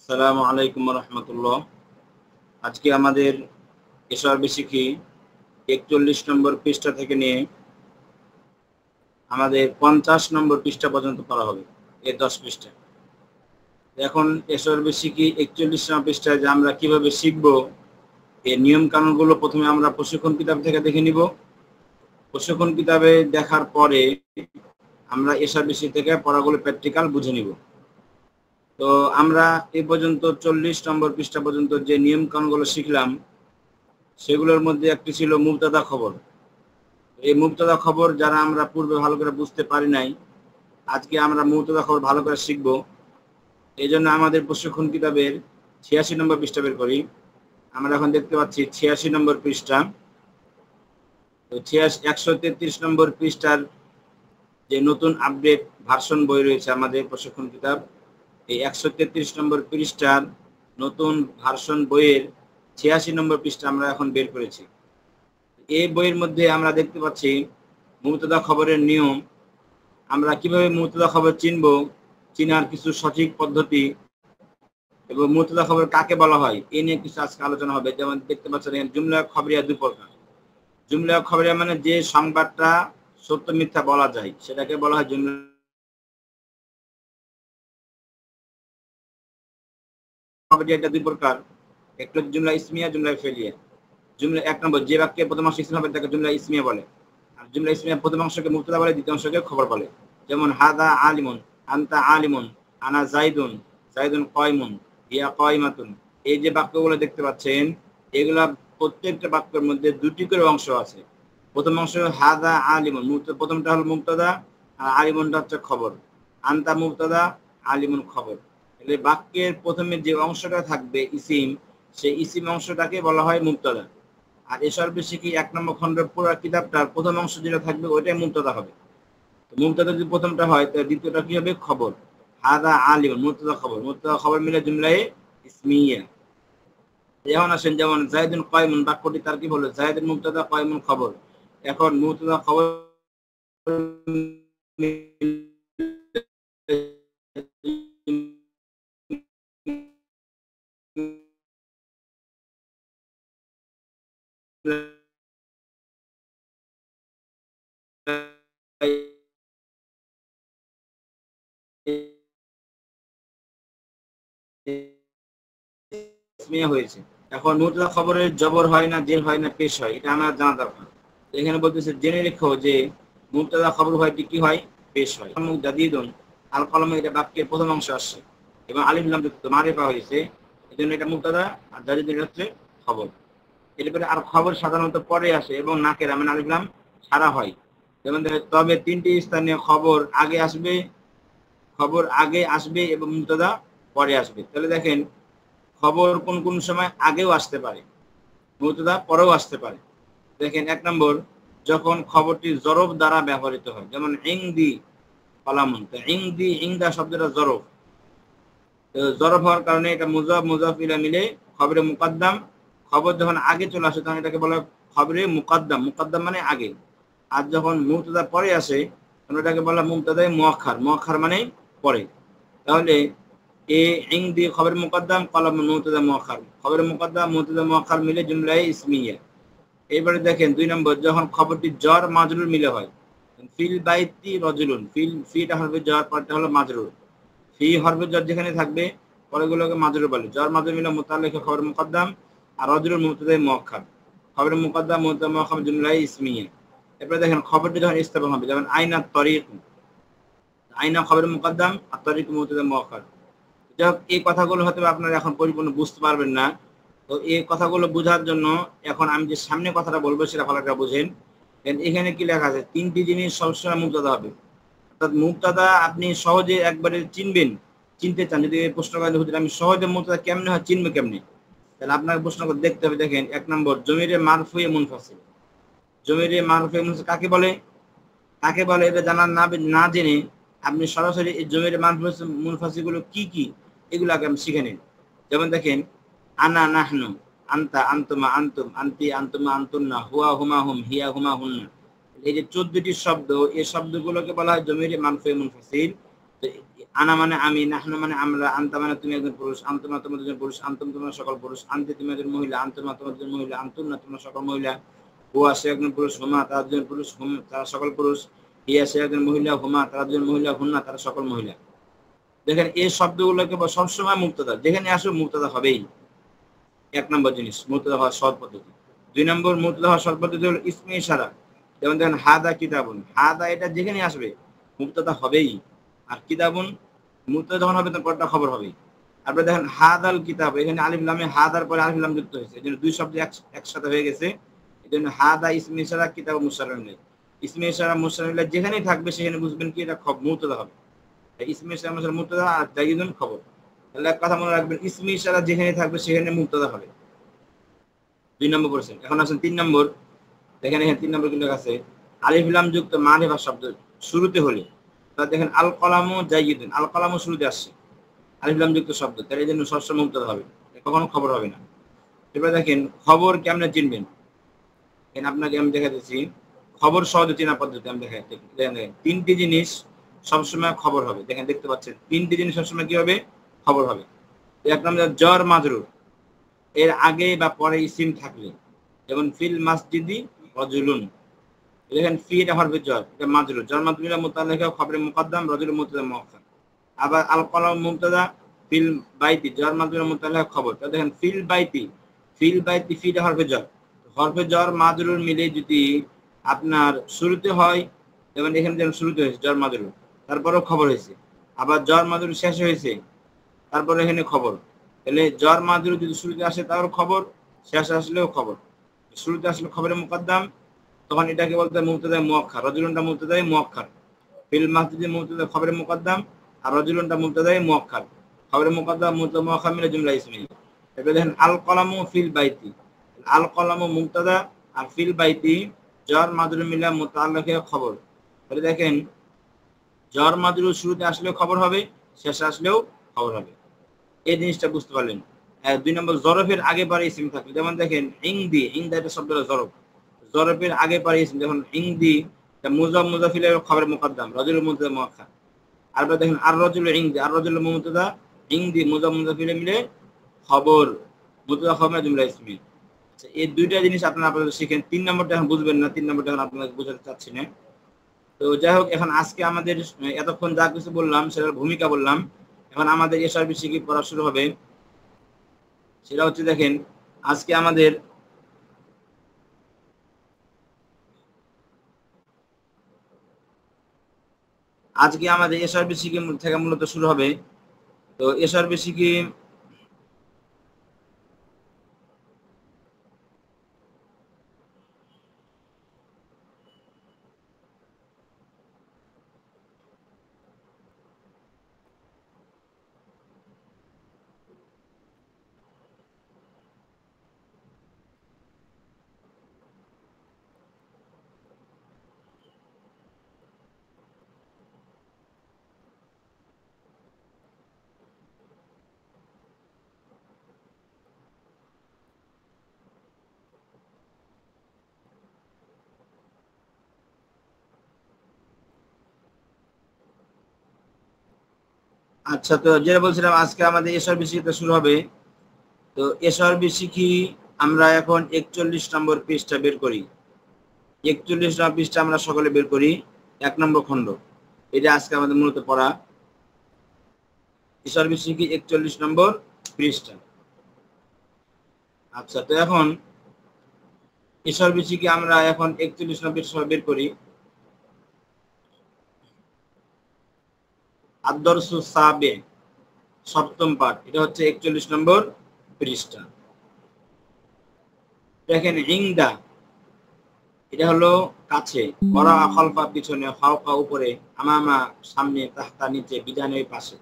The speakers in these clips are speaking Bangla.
আসসালামু আলাইকুম রহমতুল্লাহ। আজকে আমাদের এসআরবি শিখি 41 নম্বর পৃষ্ঠা থেকে নিয়ে আমাদের 50 নম্বর পৃষ্ঠা পর্যন্ত পড়া হবে, এই 10 পৃষ্ঠা। এখন এসআরবি শিখি 41 নম্বর পৃষ্ঠায় যে আমরা কিভাবে শিখব, এই নিয়ম কানুনগুলো প্রথমে আমরা প্রশিক্ষণ কিতাব থেকে দেখে নিব। প্রশিক্ষণ কিতাবে দেখার পরে আমরা এসআরবি শিখি থেকে পড়াগুলো প্র্যাকটিক্যাল বুঝে নিব। তো আমরা এই পর্যন্ত 40 নম্বর পৃষ্ঠা পর্যন্ত যে নিয়ম কানুনগুলো শিখলাম, সেগুলোর মধ্যে একটি ছিল মুবতাদা খবর। এই মুবতাদা খবর যারা আমরা পূর্বে ভালো করে বুঝতে পারি নাই, আজকে আমরা মুবতাদা খবর ভালো করে শিখব। এই জন্য আমাদের প্রশিক্ষণ কিতাবের 86 নম্বর পৃষ্ঠা বের করি। আমরা এখন দেখতে পাচ্ছি 86 নম্বর পৃষ্ঠা। তো 133 নম্বর পৃষ্ঠার যে নতুন আপডেট ভার্সন বই রয়েছে আমাদের প্রশিক্ষণ কিতাব, এই 133 নম্বর পৃষ্ঠার নতুন ভার্সন বইয়ের 86 নম্বর পৃষ্ঠা আমরা এখন বের করেছি। এই বইয়ের মধ্যে আমরা দেখতে পাচ্ছি মুবতাদা খবরের নিয়ম, আমরা কিভাবে মুবতাদা খবর চিনব, চিনার কিছু সঠিক পদ্ধতি, এবং মুবতাদা খবর কাকে বলা হয় এই নিয়ে কিছু আজকে আলোচনা হবে। যেমন দেখতে পাচ্ছেন জুমলা খবরিয়া দুই প্রকার। জুমলা খবরিয়া মানে যে সংবাদটা সত্য মিথ্যা বলা যায় সেটাকে বলা হয় জুমলা খবরিয়া। এটা দুই প্রকার, একটা জুমলা ইসমিয়া, জুমলা ফেলিয়া। জুমলা এক নম্বর, যে বাক্যের প্রথম অংশ ইসম হবে তাকে জুমলা ইসমিয়া বলে, আর জুমলা ইসমিয়া প্রথম অংশকে মুবতাদা বলে, দ্বিতীয় অংশকে খবর বলে। যেমন হাদা আলিমুন, আনতা আলিমুন, আনা জাইদুন, জাইদুন কায়িমুন, ইয়া কায়িমাতুন। এই যে বাক্যগুলো দেখতে পাচ্ছেন, এগুলা প্রত্যেকটা বাক্যের মধ্যে দুটি করে অংশ আছে। প্রথম অংশ হাদা আলিমুন, প্রথমটা হলো মুবতাদা আর আলিমুনটা হচ্ছে খবর। আনতা মুবতাদা, আলিমুন খবর। তাহলে বাক্যের প্রথমে যে অংশটা থাকবে ইসিম, সেই ইসিম অংশটাকে বলা হয় মুবতাদা। আর এসআরবি শিখি 1 নম্বর খণ্ডের পুরো কিতাবটার প্রথম অংশ যেটা থাকবে ওইটাই মুবতাদা হবে। তো মুবতাদা যদি প্রথমটা হয় তাহলে দ্বিতীয়টা কি হবে? খবর। হাদা আলিম, মুবতাদা খবর, মুবতাদা খবর মিলে জুমলায়ে ইসমিয়া। এখন আসেন, যেমন জাইদুন কায়িমুন বাক্যটি তার কি বলে? জাইদুন মুবতাদা, কায়িমুন খবর। এখন মুবতাদা খবর হয়েছে। এখন মুবতাদা খবরের জবর হয় না, জের হয় না, পেশ হয়, এটা আমার জানা দরকার। এখানে বলতেছে জেনে রেখো যে মুবতাদা খবর হয় কি হয়? পেশ হয়। জাদিদুন আল কলমে, এটা বাক্যের প্রথম অংশ আসছে এবং আলিফ লাম যুক্ত মারিফা হয়েছে, এজন্য এটা মুবতাদা, আর জাদিদুন হচ্ছে খবর। এরপরে আর খবর সাধারণত পরে আসে এবং নাকেরা মানে আলিফ লাম ছাড়া হয়। যেমন তবে 3টি স্থানীয় খবর আগে আসবে, খবর আগে আসবে এবং মুবতাদা পরে আসবে। তাহলে দেখেন খবর কোন কোন সময় আগেও আসতে পারে, মুবতাদা পরেও আসতে পারে। দেখেন 1 নম্বর, যখন খবরটি জরফ দ্বারা ব্যবহৃত হয়, যেমন ইংদি কলামুন। তো ইংদি, ইংদা শব্দটা জরফ। জরফ হওয়ার কারণে এটা মুজাফ মুজাফ ইলা মিলে খবরে মুকদ্দম। খবর যখন আগে চলে আসে তখন এটাকে বলা খবরে মুকদ্দম। মুকদ্দম মানে আগে। আর যখন মুবতাদা পরে আসে তখন এটাকে বলা মুবতাদায়ে মুআক্খার। মুআক্খার মানে পরে। তাহলে এ ইংদি খবর মুকদ্দম, কলাম মুবতাদা মুআক্খার। খবরে মুকদ্দম, মুবতাদা মুআক্খার মিলে জুমলায়ে ইসমিয়া। এবারে দেখেন 2 নম্বর, যখন খবরটি জর মাজরুর মিলে হয়। ফিল বাইতি রজুলুন, ফিটা হরফে জর, পরটা হলো মাজরুর। ফি হরফে জর যেখানে থাকবে পরেগুলোকে মাজরুর বলে। জর মাজরুর মিলে মুতাল্লিক খবর মুকদ্দম, আর রজুলুন মুবতাদায়ে মুআক্খার। খবরে মুকদ্দম, মুবতাদা মুআক্খার জুমলায়ে ইসমিয়া। এরপরে দেখেন খবরটি যখন ইস্তেফহাম হবে, যেমন আইনা তরিক, আইনা খবরে মুকদ্দম, আর তরিক মুবতাদা মুআক্খার। যাক, এই কথাগুলো হয়তো আপনারা এখন পরিপূর্ণ বুঝতে পারবেন না। তো এই কথাগুলো বোঝার জন্য এখন আমি যে সামনে কথাটা বলবো সেটা ভালো করে বুঝেন। এখানে কি লেখা আছে? 3টি জিনিস সবসময় মুবতাদা হবে। অর্থাৎ মুবতাদা আপনি সহজে একবারে চিনবেন, চিনতে চান। যদি এই প্রশ্ন করেন হুজুর আমি সহজে মুবতাদা কেমনে হয়, চিনবো কেমনে? তাহলে আপনাকে প্রশ্ন করে দেখতে হবে। দেখেন 1 নম্বর, জমিরে মারফুয়ে মুনফাসিল। জমিরে মারফুয়ে মুনফাসিল কাকে বলে? কাকে বলে এটা জানার না জেনে আপনি সরাসরি এই জমিরে মারফুয়ে মুনফাসিল গুলো কি কি এগুলো আগে আপনি শিখে নিন। যেমন দেখেন আনা নাহনু, আনতা আনতুমা আনতুম, আনতি আনতুমা আনতুন্না, হুয়া হুমা হুম, হিয়া হুমা হুন্না। এই যে 14টি শব্দ, এই শব্দগুলোকে বলা হয় জমিরে মারফুয়ে মুনফাসিল। আনা মানে আমি, নাহনু মানে আমরা, আনতা মানে তুমি একজন পুরুষ, আনতুমা তোমরা দুজন পুরুষ, আনতুম তোমরা সকল পুরুষ, আনতি তুমি একজন মহিলা, আনতুমা তোমরা দুজন মহিলা, আনতুন্না তোমরা সকল মহিলা, হুয়া সে একজন পুরুষ, হুমা তারা দুজন পুরুষ, হুম তারা সকল পুরুষ, হিয়া সে একজন মহিলা, হুমা তারা দুজন মহিলা, হুন্না তারা সকল মহিলা। দেখেন এই শব্দগুলোকে সবসময় মুক্তদা, যেখানে আসবে মুক্তদা হবেই। এক নম্বর জিনিস মুক্তদা হওয়ার সৎ পদ্ধতি। 2 নম্বর মুক্তদা হওয়ার সৎ পদ্ধতি হলো ইসমে ইশারা। যেমন দেখেন হাদা কিতাবুন, হাদা এটা যেখানে আসবে মুক্তদা হবেই। আর কিতাবুন মুক্তদা যখন হবে তখন পরটা খবর হবেই। তারপরে দেখেন হাদাল কিতাব, এখানে আলিফ লামে হাদার পরে আলিফ লাম যুক্ত হয়েছে, এজন্য দুই শব্দ একসাথে হয়ে গেছে। এজন্য হাদা ইসমে ইশারা, কিতাব মুশাররফ। ইসমে ইশারা মুশাররফ যেখানেই থাকবে সেখানে বুঝবেন কি এটা মুক্তদা হবে। ইসমে ইশারা মুশাররফ মুক্তদা, আর জাইদুন খবর। তাহলে এক কথা মনে রাখবেন, ইসমে ইশারা যেখানে থাকবে সেখানে মুক্তদা হবে। 2 নম্বর পড়ছেন। এখন আসেন 3 নম্বর। দেখেন এখানে 3 নম্বর কি লেখা আছে, আলিফ লাম যুক্ত মারিফা শব্দ শুরুতে হলে, তা দেখেন আল কলামু জাইদুন, আল কলামু শুরুতে আসছে, আলিফ লাম যুক্ত শব্দ, তাহলে এই জন্য সবসময় মুক্তদা হবে, কখনো খবর হবে না। এবার দেখেন খবর কেমনে চিনবেন, এখানে আপনাকে আমি দেখাতেছি খবর সহজে চেনা পদ্ধতি। আমি দেখাচ্ছি, দেখেন 3টি জিনিস সবসময় খবর হবে। দেখেন দেখতে পাচ্ছেন 3টি জিনিস সবসময় কি হবে, খবর হবে। এক নম্বর জর মাজরুর, এর আগে বা পরে ইসিম থাকলে, যেমন ফিল মাসজিদি রজুলুন, দেখেন ফি এটা হরফে জর, এটা মাজরুর, জর মাজরুর মুতাআল্লিকা খবরে মুকদ্দাম, রজুল মুবতাদা মুআক্খার। আবার আল কলাম মুবতাদা, ফিল বাইতি জর মাজরুর মুতাআল্লিকা খবর। তো দেখেন ফিল বাইতি, ফিল বাইতি ফি এটা হরফে জর, হরফে জর মাজরুর মিলে যদি আপনার শুরুতে হয়, যেমন এখানে যেমন শুরুতে হয়েছে জর মাজরুর, তারপরেও খবর হয়েছে, আবার জর মাজরুর শেষ হয়েছে, তারপরে এখানে খবর। তাহলে জর মাজরুর যদি শুরুতে আসে তার খবর, শেষ আসলেও খবর। শুরুতে আসলে খবরে মুকদ্দাম, তখন এটাকে বলতে হয় মুবতাদা মুআক্খার, রজুলুনটা মুবতাদা মুআক্খার। ফিল মাসজিদি মুবতাদা খবরে মুকদ্দাম, আর রজুলুনটা মুবতাদা মুআক্খার, খবরে মুকদ্দাম মুবতাদা মুআক্খার মিলে জুমলা ইসমিয়া। এবারে দেখেন আল কলামু ফিল বাইতি, আল কলামু মুবতাদা আর ফিল বাইতি জর মাজরুর মিলা মুতাআল্লিকা খবর। তাহলে দেখেন জর মাজরুর শুরুতে আসলেও খবর হবে, শেষে আসলেও খবর হবে। এই জিনিসটা বুঝতে পারলেন। 2 নম্বর জরফের আগে পরে ইসিম থাকবে, যেমন দেখেন ইংদি, ইংদা এটা শব্দটা জরফ, জরফের আগে পরে ইসিম, যেমন ইংদি মুজাফ মুজাফিলের খবরে মুকদ্দাম, রজুলুল মুবতাদা মুআক্খার। আর দেখেন আর রজুল ইংদি, আর রজুল মুবতাদা, ইংদি মুজাফ মুজাফিলে মিলে খবর, মুবতাদা খবর জুমলা ইসমিয়া। এই দুইটা জিনিস আপনারা আপনাদের শিখেন। 3 নম্বরটা এখন বুঝবেন না, 3 নম্বরটা এখন আপনাদের বোঝাতে চাচ্ছি না। তো যাই হোক, এখন আজকে আমাদের এতক্ষণ যা কিছু বললাম সেটার ভূমিকা বললাম, এখন আমাদের এসআর বিষয়ে কি পড়া শুরু হবে, সেটা হচ্ছে দেখেন আজকে আমাদের এসআর বিষয় থেকে মূলত শুরু হবে। তো এসআর বিষয় কি আচ্ছা, তো যেটা বলছিলাম আজকে আমাদের এসআর বিষয়টা শুরু হবে। তো এসআর বিষয় কি আমরা এখন 41 নম্বর পৃষ্ঠা বের করি। 41 নম্বর পৃষ্ঠা আমরা সকলে বের করি, 1 নম্বর খণ্ড, এটা আজকে আমাদের মূলত পড়া। এসআর বিষয় কি 41 নম্বর পৃষ্ঠা। আচ্ছা, তো এখন এসআর বিষয় কি আমরা এখন 41 নম্বর পৃষ্ঠা বের করি। আদ-দরসু সাবে, সপ্তম পাঠ, এটা হচ্ছে 41 নম্বর পৃষ্ঠা। দেখেন ইংদা এটা হলো কাছে, ওরা খলফা পিছনে, ফাওকা উপরে, আমামা সামনে, তাহতা নিচে, বিধানের পাশে,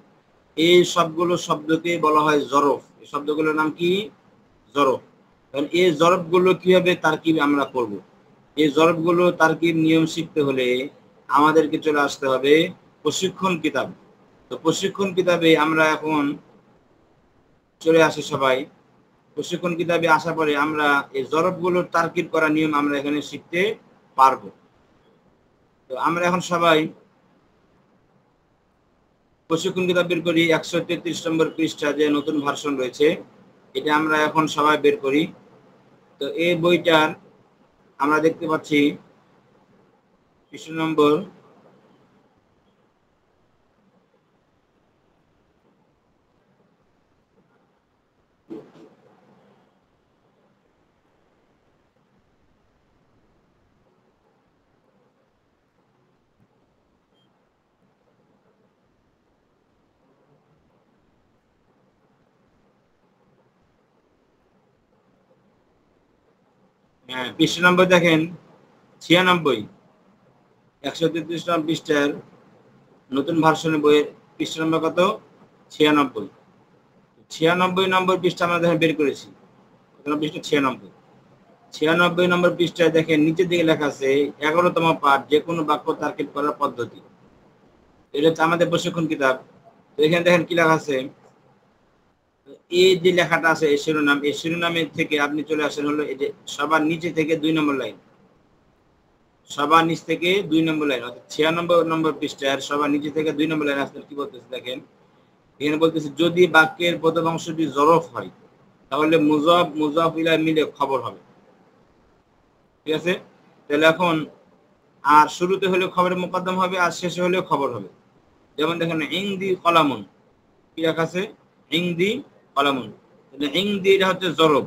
এই সবগুলো শব্দকে বলা হয় জরফ। এই শব্দগুলোর নাম কি? জরফ। কারণ এই জরফগুলো কিভাবে তারকিব আমরা করব, এই জরফগুলো তারকিব নিয়ম শিখতে হলে আমাদেরকে চলে আসতে হবে প্রশিক্ষণ কিতাব। তো প্রশিক্ষণ কিতাবে আমরা এখন চলে আসি সবাই। প্রশিক্ষণ কিতাবে আসা পরে আমরা এই জরফগুলোর তারকিব করা নিয়ম আমরা এখানে শিখতে পারবো। তো আমরা এখন সবাই প্রশিক্ষণ কিতাব বের করি 133 নম্বর পৃষ্ঠা যে নতুন ভার্সন রয়েছে, এটা আমরা এখন সবাই বের করি। তো এই বইটার আমরা দেখতে পাচ্ছি পৃষ্ঠা নম্বর 96 96 133 নম্বর পৃষ্ঠার নতুন ভার্সনের বইয়ের পৃষ্ঠা নম্বর কত? 96 96 নম্বর পৃষ্ঠা আমরা দেখেন বের করেছি। পৃষ্ঠা 96 নম্বর পৃষ্ঠায় দেখেন নিচের দিকে লেখা আছে 11তম পাঠ, যে কোনো বাক্য তার্কিক করার পদ্ধতি। এটা হচ্ছে আমাদের প্রশিক্ষণ কিতাব। তো এখানে দেখেন কি লেখা আছে, এই যে লেখাটা আছে এই শিরোনাম, এই শিরোনামের থেকে আপনি চলে আসেন হলো এই যে সবার নিচে থেকে 2 নম্বর লাইন, সবার নিচ থেকে 2 নম্বর লাইন, অর্থাৎ 96 নম্বর পৃষ্ঠার সবার নিচে থেকে 2 নম্বর লাইন আসলে কি বলতেছে দেখেন, এখানে বলতেছে যদি বাক্যের প্রথম অংশটি জরফ হয় তাহলে মুজাফ মুজাফ ইলাইহি মিলে খবর হবে। ঠিক আছে, তাহলে এখন আর শুরুতে হলে খবরের মুকদ্দম হবে, আর শেষে হলেও খবর হবে। যেমন দেখেন ইংদি কলামুন, কি লেখা আছে? ইংদি কলামুন। তাহলে ইংদি এটা হচ্ছে জরব,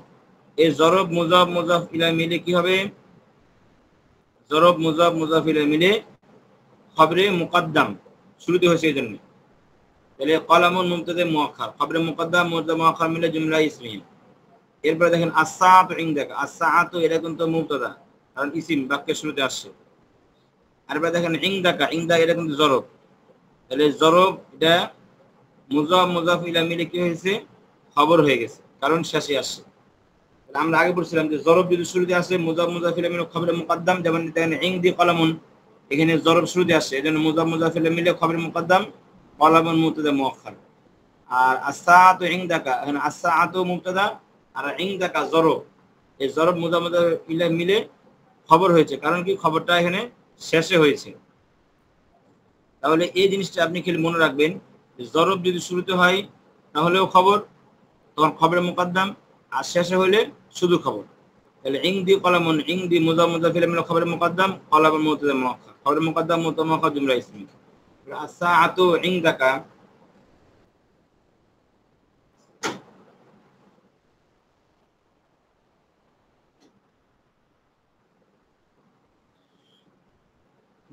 এই জরব মুজাফ মুজাফ ইলাইহি মিলে কি হবে? জরব মুজাফ মুজাফ ইলাইহি মিলে খবরে মুকদ্দম শুরুতে হয়েছে এই জন্য। তাহলে কলামুন মুবতাদা মুআক্খার, খবরে মুকদ্দম মুবতাদা মুআক্খার মিলে জুমলা ইসমিয়া। এরপরে দেখেন আস-সাআতু ইনদাকা, আস-সাআতু এটা কিন্তু মুবতাদা কারণ ইসিম বাক্যের শুরুতে আসছে। আর এবার দেখেন ইনদাকা, ইনদা এটা কিন্তু জরব, তাহলে জরব এটা মুজাফ মুজাফ ইলাইহি মিলে কি হয়েছে? খবর হয়ে গেছে কারণ শেষে আসছে। তাহলে আমরা আগে বলছিলাম যে জরব যদি শুরুতে আসে মুজাফ মুজাফ ইলাইহি মিলে খবরে মুকদ্দম, যেমন দেখেন ইনদি কলামুন, এখানে জরব শুরুতে আসছে এজন্য মুজাফ মুজাফ ইলাইহি মিলে খবরে মুকদ্দম, কলামুন মুবতাদা মুআক্খার। আর আস-সাআতু ইনদাকা, এখানে আস-সাআতু মুবতাদা আর ইনদাকা জরব, এই জরব মুজাফ মুজাফ ইলাইহি মিলে খবর হয়েছে কারণ কি খবরটা এখানে শেষে হয়েছে। তাহলে এই জিনিসটা আপনি খেলে মনে রাখবেন, জরব যদি শুরুতে হয় তাহলেও খবর, তখন খবরের মুকদ্দম, আর শেষে হলে শুধু খবর। তাহলে ইংদি কলামুন, ইংদি মুজাফ মুজাফ ইলাইহি মিলে খবরের মুকদ্দম, কলামুন মুবতাদা মুআক্খার, খবরের মুকদ্দম মুবতাদা মুআক্খার জুমলা ইসমিয়া। আস-সাআতু ইনদাকা,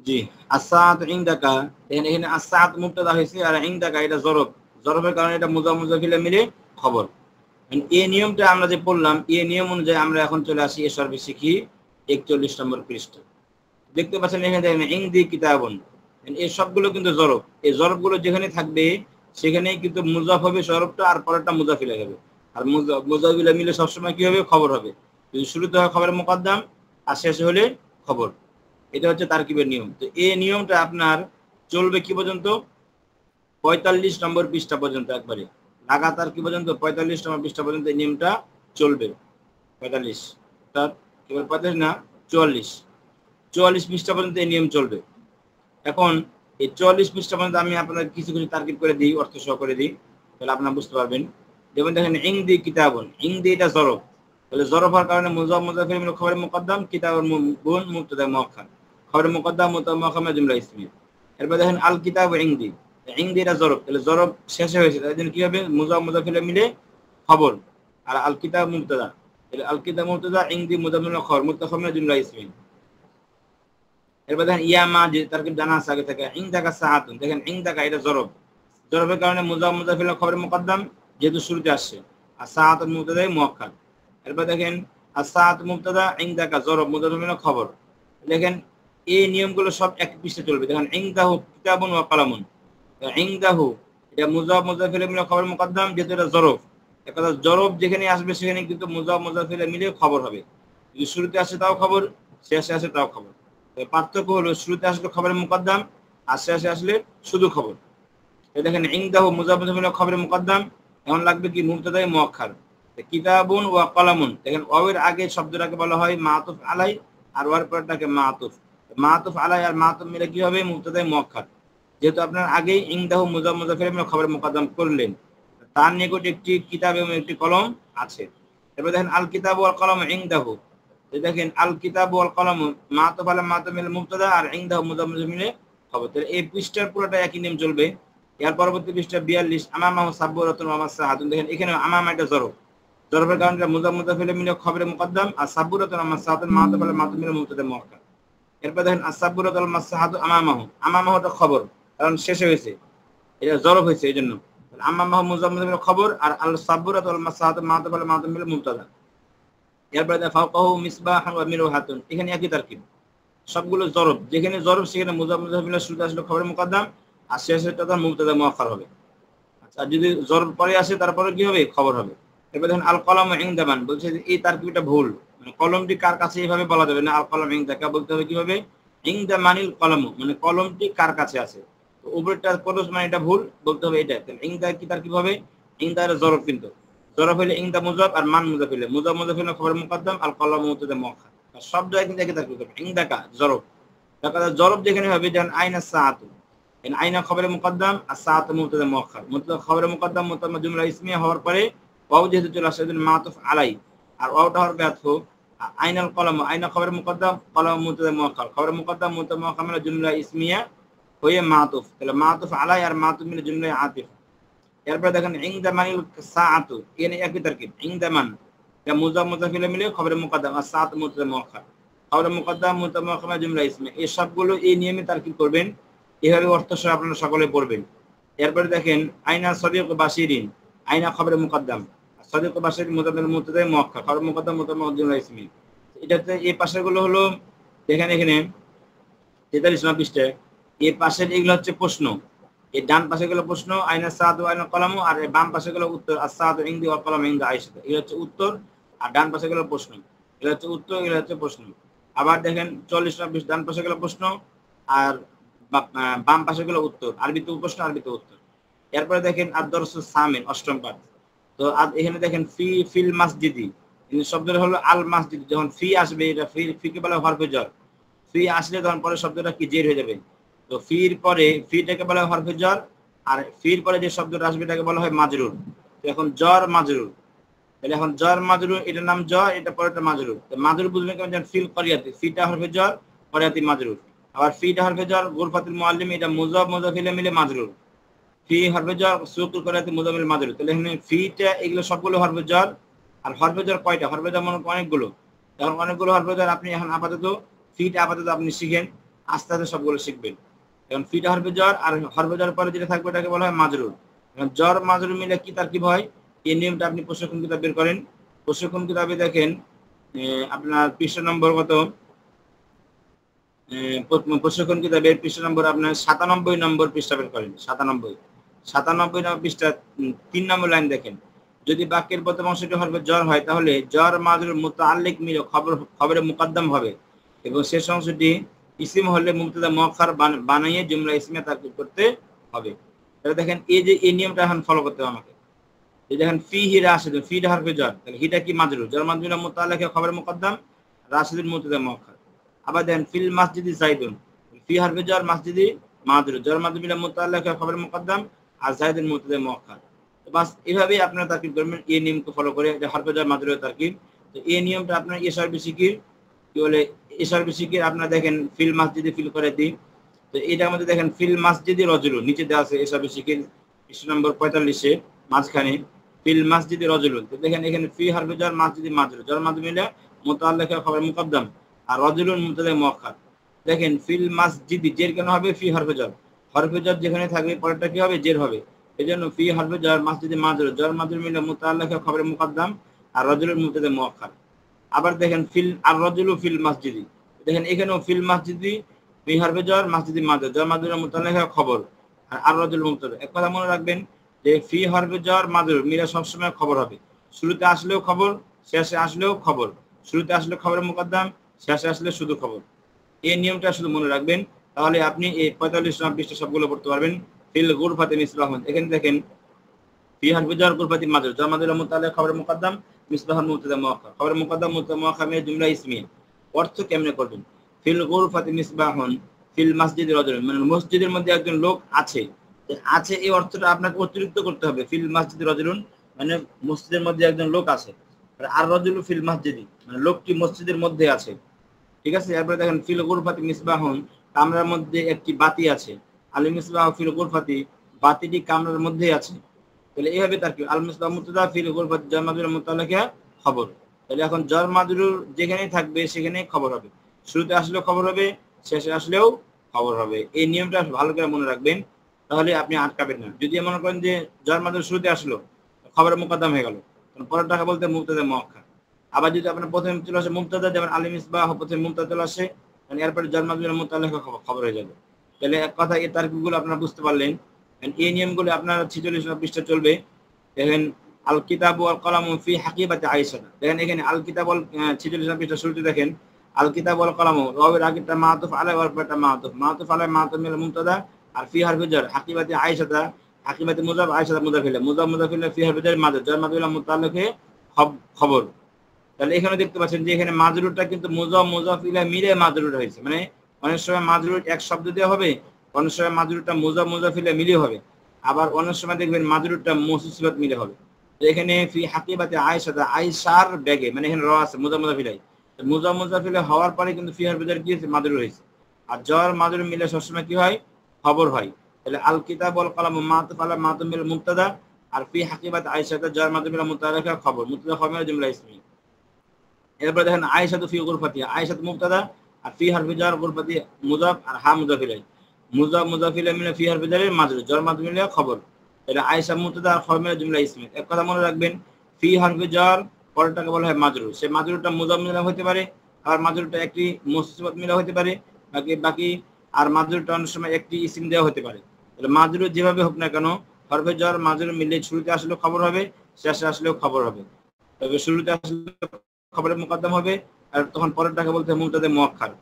জি আস-সাআতু ইনদাকা, এখানে আস-সাআত মুবতাদা হয়েছে আর ইনদাকা এটা জরব, জরবের কারণে এটা মুজাফ মুজাফ ইলাইহি মিলে খবর। এই নিয়মটা আমরা যে পড়লাম, এই নিয়ম অনুযায়ী আমরা এখন চলে আসি এ সর্বে শিখি 41 নম্বর পৃষ্ঠা। দেখতে পাচ্ছেন এখানে দেখেন ইংদি কিতাবুন, এই সবগুলো কিন্তু জরব, এই জরবগুলো যেখানে থাকবে সেখানেই কিন্তু মুজাফ হবে জরবটা, আর পরেরটা মুজাফ ইলাইহি হবে। আর মুজাফ ইলাইহি মিলে সবসময় কি হবে? খবর হবে। যদি শুরুতে হয় খবরের মুকদ্দম আর শেষে হলে খবর। এটা হচ্ছে তারকিবের নিয়ম। তো এই নিয়মটা আপনার চলবে কি পর্যন্ত? 45 নম্বর পৃষ্ঠা পর্যন্ত, একবারে লাগাতার কি পর্যন্ত? 45 নম্বর পৃষ্ঠা পর্যন্ত এই নিয়মটা চলবে। 45 অর্থাৎ কেবল 45 না, 44 পৃষ্ঠা পর্যন্ত এই নিয়ম চলবে। এখন এই 44 পৃষ্ঠা পর্যন্ত আমি আপনাদের কিছু কিছু তারকিব করে দিই, অর্থ সহ করে দিই, তাহলে আপনারা বুঝতে পারবেন। যেমন দেখেন ইংদি কিতাবুন, ইংদি এটা জরব, তাহলে জরব হওয়ার কারণে মুজাফ মুজাফ ইলাইহি মিলে খবরের মুকদ্দম, কিতাবুন মুবতাদা মুআক্খার, খবরের মুকদ্দম মুবতাদা মুআক্খার মিলে জুমলা ইসমিয়া। এরপর দেখেন আল কিতাবু ইংদি, ইংদি এটা জরব, তাহলে জরব শেষে হয়েছে তাই জন্য কি হবে? মুজাফ মুজাফ ইলাইহি মিলে খবর, আর আল কিতাব মুবতাদা, তাহলে আল কিতাব মুবতাদা, ইংদি মুজাফ মিলে খবর, মুবতাদা খবর মিলে জুমলা ইসমিয়া। এরপর দেখেন ইয়ামা, যে তারকিব জানা আছে আগে থেকে, ইনদাকা সাআতুন, দেখেন ইনদাকা এটা জরব, জরবের কারণে মুজাফ মুজাফ ইলাইহি খবরের মুকদ্দম যেহেতু শুরুতে আসছে, আর সাআতুন মুবতাদা মুআক্খার। এরপর দেখেন আস-সাআতু মুবতাদা, ইনদাকা জরব, মুজাফ মিলে খবর। দেখেন এই নিয়মগুলো সব এক পৃষ্ঠাে চলবে। দেখেন ইনদাহু কিতাবুন ওয়া কলামুন, ইনদাহু এটা মুজাফ মুজাফ ইলাইহি মিলে খবরের মুকদ্দম, যেহেতু এটা জরব, একটা জরব যেখানে আসবে সেখানে কিন্তু মুজাফ মুজাফ ইলাইহি মিলে খবর হবে। যদি শুরুতে আসে তাও খবর, শেষে আসে তাও খবর। পার্থক্য হলো শুরুতে আসলে খবরের মুকদ্দম, আর শেষে আসলে শুধু খবর। দেখেন ইনদাহু মুজাফ মুজাফ ইলাইহি খবরের মুকদ্দম, এখন লাগবে কি? মুবতাদা মুআক্খার। কিতাবুন ওয়া কলামুন, দেখেন ওয়াওয়ের আগে শব্দটাকে বলা হয় মাতুফ আলাই, আর ওয়ার পরটাকে মাতুফ। মাতুফ আলাই আর মাতুফ মিলে কি হবে? মুবতাদা মুআক্খার। যেহেতু আপনার আগেই ইনদাহু মুজাফ মুজাফ ইলাইহি খবর মুকদ্দম করলেন, তার নিকট একটি কিতাব এবং একটি কলম আছে। এবার দেখেন আল কিতাব ওয়াল কলম ইনদাহু, দেখেন আল কিতাব ওয়াল কলম মাতুফ আলা মাতুফ মিল মুবতাদা আর ইনদাহু মুজাফ মুজাফ মিলে খবর। তাহলে এই পৃষ্ঠার পুরোটা একই নিয়ম চলবে। এর পরবর্তী পৃষ্ঠা 42 আমামাহু সাবুরাতুন ওয়া মাসসাহাতুন, দেখেন এখানে আমামা এটা জরব, জরবের কারণে মুজাফ মুজাফ ইলাইহি মিলে খবরে মুকদ্দম আর সাবুরাতুন ওয়া মাসসাহাতুন মাতুফ আলা মাতুফ মিল মুবতাদা মুআক্কাদ। এরপর দেখেন আস-সাবুরাতুল মাসসাহাতু আমামাহু, আমামাহুটা খবর কারণ শেষ হয়েছে, এটা জরব হয়েছে এইজন্য আমামাহু মুজাফ মুজাফ মিলে খবর আর আল-সাবুরাতুল মাসসাহাতু মাতুফ আলা মাতুফ মিল মুবতাদা। এরপর দেখেন ফাওকাহু মিসবাহুন ওয়া মিরওয়াহাতুন, এখানে একই তারকিব, সবগুলো জরব, যেখানে জরব সেখানে মুজাফ মুজাফ মিলে শুরুতে আসলে খবরে মুকদ্দম আর শেষেরটা তার মুবতাদা মুআক্কার হবে। আচ্ছা, যদি জরব পরে আসে তারপরে কি হবে? খবর হবে। এরপর দেখেন আল কলম ইনদা মান, বলছে যে এই তারকিবটা ভুল, মানে কলমটি কার কাছে এইভাবে বলা যাবে না, আল কলম ইনদাকা বলতে হবে কিভাবে? ইনদা মানিল কলম, মানে কলমটি কার কাছে আছে। তো উপরেরটা কলস মানে এটা ভুল, বলতে হবে এটা। তাহলে ইনদা কি তারকিব হবে? ইনদা এর জরব, কিন্তু জরব হলে ইনদা মুজাফ আর মান মুজাফ হলে মুজাফ মুজাফ হলে খবর মুকদ্দম আল কলম মুবতাদা মুআক্কার। সব জায়গায় কিন্তু একই তারকিব হবে। ইনদাকা জরব, তারপরে জরব যেখানে হবে যেমন আইনা সাআতু, এন আইনা খবরে মুকদ্দম আর সাআতু মুবতাদা মুআক্কার। মুবতাদা খবরে মুকদ্দম মুতাম্মা জুমলা ইসমিয়া হওয়ার পরে ওয়াও যেহেতু চলে আসে এজন্য মাতুফ আলাই, আর ওয়াওটা হওয়ার ব্যাথ আইনাল কলম, আইনা খবরে মুকদ্দম কলম মুবতাদা মুআক্কার, খবরে মুকদ্দম মুবতাদা মুআক্কার মানে জুমলা ইসমিয়া হয়ে মাতুফ, তাহলে মাতুফ আলাই আর মাতুফ মিলে জুমলা আতিফ। এরপর দেখেন ইনদা মানিল সাআতু, এখানে একই তারকিব, ইনদা মান এটা মুজাফ মুজাফ ইলাইহি মিলে খবরে মুকদ্দম আর সাআতু মুবতাদা মুআক্কার, খবরে মুকদ্দম মুবতাদা মুআক্কার মানে জুমলা ইসমিয়া। এই সবগুলো এই নিয়মে তারকিব করবেন, এভাবে অর্থ সহ আপনারা সকলে পড়বেন। এরপরে দেখেন আইনা সাদিক বাশিরিন, আইনা খবরে মুকদ্দম সাদিক বাশিরিন মুবতাদা মুআক্কার, খবরে মুকদ্দম মুবতাদা জুমলা ইসমিয়া। এটাতে এই পাশের গুলো হলো, দেখেন এখানে 43 নম্বর পৃষ্ঠায় এই পাশের এগুলো হচ্ছে প্রশ্ন, এই ডান পাশে গুলো প্রশ্ন আইনা সাআতু আইনা কলম, আর এই বাম পাশে গুলো উত্তর আস-সাআতু ইনদি ওয়াল কলম ইনদা আয়েশা, এগুলো হচ্ছে উত্তর, আর ডান পাশে গুলো প্রশ্ন, এগুলো হচ্ছে উত্তর, এগুলো হচ্ছে প্রশ্ন। আবার দেখেন 40 নম্বর পৃষ্ঠা ডান পাশে গুলো প্রশ্ন আর বাম পাশে গুলো উত্তর, আরবিতে প্রশ্ন আরবিতে উত্তর। এরপরে দেখেন আদ-দরসুস সামিন, অষ্টম পাঠ। তো এখানে দেখেন ফিল মাসজিদি, এই শব্দটা হলো আল মাসজিদ, যখন ফি আসবে এটা ফি কে বলা হয় হরফে জর, ফি আসলে তখন পরে শব্দটা কি জের হয়ে যাবে। তো ফির পরে ফিটাকে বলা হয় হরফে জর, আর ফির পরে যে শব্দটা আসবে এটাকে বলা হয় মাজরুর। তো এখন জর মাজরুর, তাহলে এখন জর মাজরুর, এটার নাম জর, এটা পরেরটা মাজরুর। তো মাজরুর বুঝবেন কেমন? যেমন ফিল করিয়াতি, ফিটা হরফে জর, করিয়াতি মাজরুর। আবার ফিটা হরফে জর গুরফাতুল মুআল্লিম, এটা মুজাফ মুজাফ ইলাইহি মিলে মাজরুর। ফি হরফে জর সুকুর করিয়াতি মুজাফ মিলে মাজরুর। তাহলে এখানে ফিটা এগুলো সবগুলো হরফে জর, আর হরফে জর কয়টা? হরফে জর মনে অনেকগুলো, এখন অনেকগুলো হরফে জর আপনি এখন আপাতত ফিটা আপাতত আপনি শিখেন, আস্তে আস্তে সবগুলো শিখবেন। এখন ফিটা হরফে জর আর হরফে জর পরে যেটা থাকবে এটাকে বলা হয় মাজরুর। এখন জর মাজরুর মিলে কি তারকিব হয়, এই নিয়মটা আপনি প্রশিক্ষণ কিতাব বের করেন। প্রশিক্ষণ কিতাবে দেখেন আপনার পৃষ্ঠা নম্বর কত, প্রশিক্ষণ কিতাবের পৃষ্ঠা নম্বর আপনার 97 নম্বর পৃষ্ঠা বের করেন। 97 নম্বর পৃষ্ঠা 3 নম্বর লাইন দেখেন, যদি বাক্যের প্রথম অংশটি হরফে জর হয় তাহলে জর মাজরুর মুতাআল্লিক মিলে খবরে মুকদ্দম হবে, এবং শেষ অংশটি ইসিম হলে মুবতাদা মুআক্কার বানিয়ে জুমলা ইসমিয়া তারকিব করতে হবে। তাহলে দেখেন এই যে এই নিয়মটা এখন ফলো করতে হবে আমাকে। এই দেখেন ফিহি রাশিদুন, ফিটা হরফে জর, তাহলে হিটা কি মাজরুর, জর মাজরুর মুতাআল্লিক খবরে মুকদ্দম, রাশিদুন মুবতাদা মুআক্কার। আবার দেখেন ফিল মাসজিদি যাইদুন, ফি হরফে জর মাসজিদি মাজরুর, জর মাজরুর মুতাআল্লিক খবরে মুকদ্দম আর যাইদুন মুবতাদা মুআক্কার। তো বাস এইভাবেই আপনারা তারকিব করবেন এই নিয়মকে ফলো করে, এটা হরফে জর মাজরুরের তারকিব। তো এই নিয়মটা আপনার এসআরবি শিকির কি বলে, এসআরবি শিকির আপনারা দেখেন ফিল মাসজিদি ফিল করে দিই। তো এটার মধ্যে দেখেন ফিল মাসজিদি রজুলুন, নিচে দেওয়া আছে এসআরবি শিকির পৃষ্ঠা নম্বর 45 মাঝখানে ফিল মাসজিদি রজুলুন। তো দেখেন এখানে ফি হরফে জর মাসজিদি মাজরুর, জর মাজরুর মিলে মুতাআল্লিক খবরে মুকদ্দম আর রজুলুন মুবতাদা মুআক্কার। দেখেন ফিল মাসজিদি জের কেন হবে? ফি হরফে জর, হরফে জর যেখানে থাকবে পরেরটা কি হবে? জের হবে। এজন্য ফি হরফে জর মাসজিদি মাজরুর, জর মাজরুর মিলে মুতাআল্লিক খবরে মুকদ্দম আর রজুলুন মুবতাদা মুআক্কার। আবার দেখেন ফিল আর রজুলু ফিল মাসজিদি, দেখেন এখানেও ফিল মাসজিদি ফি হরফে জর মাসজিদি মাজরুর, জর মাজরুর মুতাআল্লিক খবর আর রজুল মুবতাদা। এক কথা মনে রাখবেন যে ফি হরফে জর মাজরুর মিলে সবসময় খবর হবে, শুরুতে আসলেও খবর, শেষে আসলেও খবর, শুরুতে আসলে খবরে মুকদ্দম, শেষে আসলে শুধু খবর। এই নিয়মটা শুধু মনে রাখবেন, তাহলে আপনি এই 45 নম্বর পৃষ্ঠা সবগুলো পড়তে পারবেন। ফিল গুরফাতি মিসবাহুন, এখানে দেখেন ফি হরফে জর গুরফাতি মাজরুর, জর মাজরুর মুতাআল্লিক খবরে মুকদ্দম মিসবাহুন মুবতাদা মুআক্কার, খবরে মুকদ্দম মুবতাদা মুআক্কার মিলে জুমলা ইসমিয়া। অর্থ কেমনে করবেন? ফিল গুরফাতি মিসবাহুন, ফিল মসজিদে রাজুলুন, মানে মসজিদের মধ্যে একজন লোক আছে। আছে এই অর্থটা আপনাকে অতিরিক্ত করতে হবে। ফিল মসজিদে রাজুলুন মানে মসজিদের মধ্যে একজন লোক আছে। আর রাজুলু ফিল মসজিদি মানে লোকটি মসজিদের মধ্যে আছে। ঠিক আছে। এরপরে দেখেন ফিল গুরফাতি মিসবাহুন, কামরার মধ্যে একটি বাতি আছে। আল মিসবাহ ফিল গুরফাতি, বাতিটি কামরার মধ্যে আছে। তাহলে এইভাবে তার কি আল মিসবাহ মুবতাদা ফিল গুরফাতি জার মাজরুর মুতাল্লাকা খবর। তাহলে এখন জার মাজরুর যেখানেই থাকবে সেখানেই খবর হবে। শুরুতে আসলেও খবর হবে, শেষে আসলেও খবর হবে। এই নিয়মটা ভালো করে মনে রাখবেন, তাহলে আপনি আটকাবেন না। যদি মনে করেন যে জার মাজরুর শুরুতে আসলো, খবরের মুকদ্দম হয়ে গেল, পরের টাকা বলতে মুবতাদা মুআক্খার। আবার যদি আপনার প্রথমে চলে আসে মুবতাদা, যেমন আল মিসবাহ প্রথমে মুবতাদা চলে আসে, মানে এরপরে জার মাজরুর মুতাল্লাকা খবর হয়ে যাবে। তাহলে এক কথা এই তারকিবগুলো আপনারা বুঝতে পারলেন। এই নিয়মগুলো আপনার 46 নম্বর পৃষ্ঠা চলবে। দেখেন আল কিতাবু ওয়াল কলামু ফি হাকিবাতি আয়েশা। দেখেন এখানে আল কিতাব ওয়াল 46 নম্বর পৃষ্ঠা শুরুতে দেখেন আল কিতাব ওয়াল কলামু, ওয়াবের আগেরটা মাতুফ আলাই, ওয়ার পরেরটা মাতুফ আলাই মাতুফ মিল মুবতাদা, আর ফি হারফি জার হাকিবাতি আয়েশা, হাকিবাতি মুজাফ আয়েশা মুজাফ ইলাইহি, মুজাফ ইলাইহি ফি হারফি জার মাদুর, জার মাদুর মুতাল্লিকে খবর। তাহলে এখানে দেখতে পাচ্ছেন যে এখানে মাজরুরটা কিন্তু মুজাফ ইলাইহি মিলে মাজরুর হয়েছে। মানে অনেক সময় মাজরুর এক শব্দ দেওয়া হবে, অনেক সময় মাজরুরটা মুজাফ ইলাইহি মিলে হবে, আবার অনেক সময় দেখবেন মাজরুরটা মওসুফ সিফাত মিলে হবে। তো এখানে ফি হাকিবাতি আয়েশা, আয়েশার ব্যাগে, মানে এখানে র আছে মুজাফ ইলাইহি, মুজাফ ইলাইহি হওয়ার পরে কিন্তু ফি হারফি জার কি হয়েছে মাজরুর হয়েছে। আর জ্বর মাজরুর মিলে সবসময় কি হয় খবর হয়। তাহলে আল কিতাব ওয়াল কলাম মাতুফ আলা মাতুফ মিল মুবতাদা, আর ফি হাকিবাতি আয়েশা জ্বর মাতুফ মিল মুতাল্লাকা খবর, মুবতাদা খবর জুমলা ইসমি। এরপর দেখেন আয়েশা তো ফি গুরফাতি, আয়েশা মুবতাদা আর ফি হারফি জার গুরফাতি মুজাফ, আর হা মুজাফ ইলাইহি, মুজাফ ইলাইহি মিলে ফি হারফি জারের মাজরুর, জ্বর মাতুফ মিলে খবর। এটা আয়েশা মুবতাদা আর খবর মিলে জুমলা ইসমি। এক কথা মনে রাখবেন, ফি হারফি জার পরেরটাকে বলা হয় মাজরুর। সে মাজরুরটা মুজাফ মিলে হতে পারে, আর মাজরুরটা একটি মওসুফ সিফাত মিলে হতে পারে, বাকি আর মাজরুরটা অনেক সময় একটি ইসিম দেওয়া হতে পারে। তাহলে মাজরুর যেভাবে হোক না কেন, হরফে জার মাজরুর মিলে শুরুতে আসলেও খবর হবে, শেষে আসলেও খবর হবে। তবে শুরুতে আসলে খবরের মুকদ্দম হবে, আর তখন পরেরটাকে বলতে হবে মুবতাদা মুআক্খার।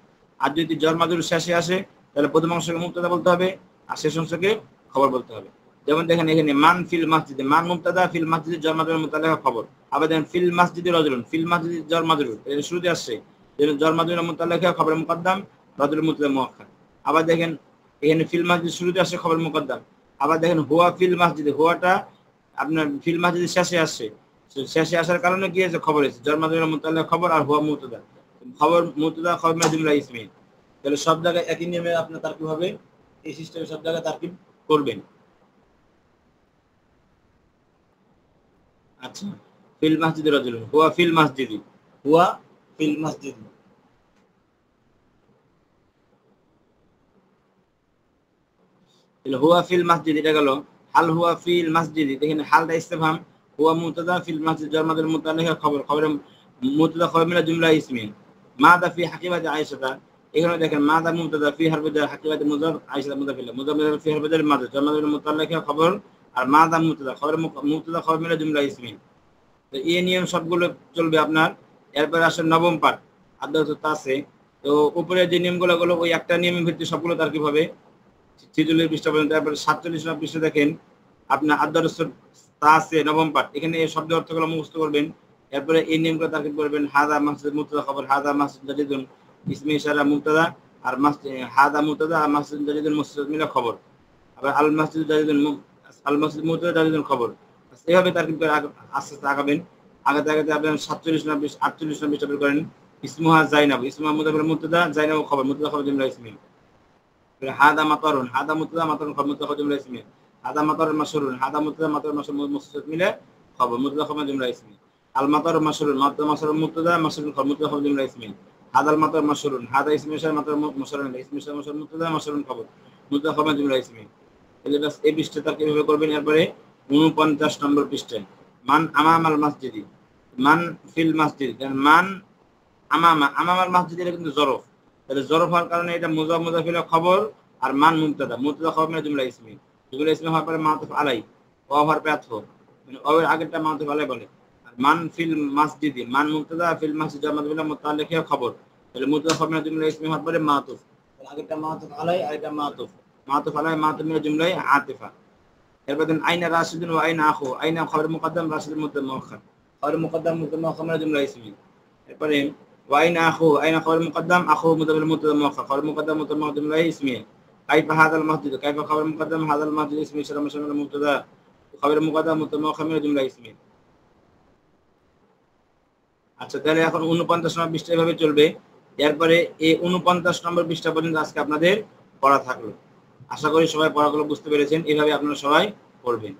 আর যদি জার মাজরুর শেষে আসে, তাহলে প্রথম অংশকে মুবতাদা বলতে হবে, আর শেষ অংশকে খবর বলতে হবে। যেমন দেখেন এখানে মান ফিল মাসজিদে, মান মুবতাদা, ফিল মাসজিদে জার মাজরুর মুতাল্লাকা খবর। আবার দেখেন ফিল মাসজিদে রাজুলুন, ফিল মাসজিদে জার মাজরুর, এর শুরুতে আসছে জার মাজরুর মুতাল্লাকা খবরের মুকদ্দম, রাজুলুর মুবতাদা মুআক্খার। আবার দেখেন এখানে ফিল মাসজিদ শুরুতে আসছে খবর মুকদ্দম। আবার দেখেন হুয়া ফিল মাসজিদে, হুয়াটা আপনার ফিল মাসজিদের শেষে আসছে, শেষে আসার কারণে কি হয়েছে খবর হয়েছে, জার মাজরুর মুতাল্লাকা খবর, আর হুয়া মুবতাদা, খবর মুবতাদা খবর মিলে জুমলা ইসমি। তাহলে সব জায়গায় একই নিয়মে আপনার তারকিব হবে। এই সিস্টেমে সব জায়গায় তারকিব করবেন। আচ্ছা, ফিল মাসজিদে রাজুলুন, হুয়া ফিল মাসজিদি, হুয়া ফিল মাসজিদি। তাহলে হুয়া ফিল মাসজিদ এটা গেল। হাল হুয়া ফিল মাসজিদি, দেখেন হালটা ইস্তেফহাম, হুয়া মুবতাদা ফিল মাসজিদ জার মাজরুর মুতাল্লাকা খবর, খবরের মুবতাদা খবর মিলে জুমলা ইসমি। মাদা ফি হাকিবাতি আয়েশা, এখানে দেখেন মাদা মুবতাদা ফি হারফি জার হাকিবাতি মুজাফ আয়েশা মুজাফ ইলাইহি, মুজাফ ফি হারফি জার মাজরুর, জার মাজরুর মুতাল্লাকা খবর, আর মাদা মুবতাদা খবরের মুবতাদা খবর মিলে জুমলা ইসমি। তো এই নিয়ম সবগুলো চলবে আপনার। এরপর আসে নবম পাঠ আদ্দাত তাসে। তো উপরে যে নিয়মগুলো হলো ওই একটা নিয়মের ভিত্তিতে সবগুলো তারকিব হবে 46 পৃষ্ঠা পর্যন্ত। তারপরে 47 নম্বর পৃষ্ঠা দেখেন আপনার আদ্দাত তাসে নবম পাঠ, এখানে এই শব্দ অর্থগুলো মুখস্থ করবেন। এরপরে এই নিয়মগুলো তারকিব করবেন। হাদা মাসজিদ মুবতাদা খবর, হাদা মাসজিদ জাদিদুন ইসমে ইশারা মুবতাদা, আর হাদা মুবতাদা আর মাসজিদ জাদিদুন মসজিদ মিলে খবর। আবার আল মাসজিদ জাদিদুন, আল মাসজিদ মুবতাদা জাদিদুন খবর। এইভাবে তারকিব করে আস্তে আস্তে আগাবেন। আগাতে আগাতে আপনি 47 নম্বর 48 নম্বর পৃষ্ঠা করেন। ইসমুহা জাইনাব, ইসমুহা মুবতাদা জাইনাব খবর, মুবতাদা খবর জুমলা ইসমি। হাদা মাতারুন, হাদা মুবতাদা মাতারুন খবর, মুবতাদা খবর জুমলা ইসমি। হাদা মাতারুন মাশরুন, হাদা মুবতাদা মাতারুন মাশরুন মসজিদ মিলে খবর, মুবতাদা খবর জুমলা ইসমি। আল মাতারুন মাশরুন, মাশরুন মুবতাদা মাশরুন খবর, মুবতাদা খবর জুমলা ইসমি। হাদাল মাতার মাশরুন, হাদা ইসমে ইশারা মাতার মাশরুন, ইসমে ইশারা মাশরুন মুবতাদা মাশরুন খবর, মুবতাদা খবর জুমলা ইসমি। তাহলে বাস এই পৃষ্ঠা তার কিভাবে করবেন। এরপরে 49 নম্বর পৃষ্ঠায় মান আমামাল মসজিদি, মান ফিল মসজিদ, মান আমামাল মসজিদ, এটা কিন্তু জরফ। তাহলে জরফ হওয়ার কারণে এটা মুজাফ ইলাইহি খবর, আর মান মুবতাদা খবর মিলে জুমলা ইসমি। জুমলা ইসমি হওয়ার পরে মাতুফ আলাই, ওয়া হওয়ার পরে আতফ, মানে ওয়ার আগেরটা মাতুফ আলাই বলে। আর মান ফিল মসজিদি, মান মুবতাদা ফিল মসজিদ জার মাজরুর মুতাল্লিকা খবর, তাহলে মুবতাদা খবর মিলে জুমলা ইসমি হওয়ার পরে মাতুফ, তাহলে আগেরটা মাতুফ আলাই আর এটা মাতুফ আলাই মাতুফ মিলে জুমলা আতিফা। এরপর দেন আইনা রাশিদুন ওয়া আইনা আখু, আইনা খবর মুকদ্দম রাশিদুন মুবতাদা মুআক্খার, খবর মুকদ্দম মুবতাদা মুআক্খার মিলে জুমলা ইসমি। এরপরে ওয়াইন আখু আইনা খবর মুকদ্দাম আখু মুদাবিল মুবতাদা মুআখখার খবর মুকদ্দাম মুবতাদা মুআখখার জুমলা ইসমিয়া কাইফা হাদাল মাসজিদ কাইফা খবর মুকদ্দাম হাদাল মাসজিদ ইসমি ইশারা মুশামিল মুবতাদা খবর মুকদ্দাম মুবতাদা মুআখখার জুমলা ইসমিয়া। আচ্ছা তাহলে এখন 49 নম্বর পৃষ্ঠা এভাবে চলবে। এরপরে এই 49 নম্বর পৃষ্ঠা পর্যন্ত আজকে আপনাদের পড়া থাকলো। আশা করি সবাই পড়াগুলো বুঝতে পেরেছেন। এভাবে আপনারা সবাই পড়বেন।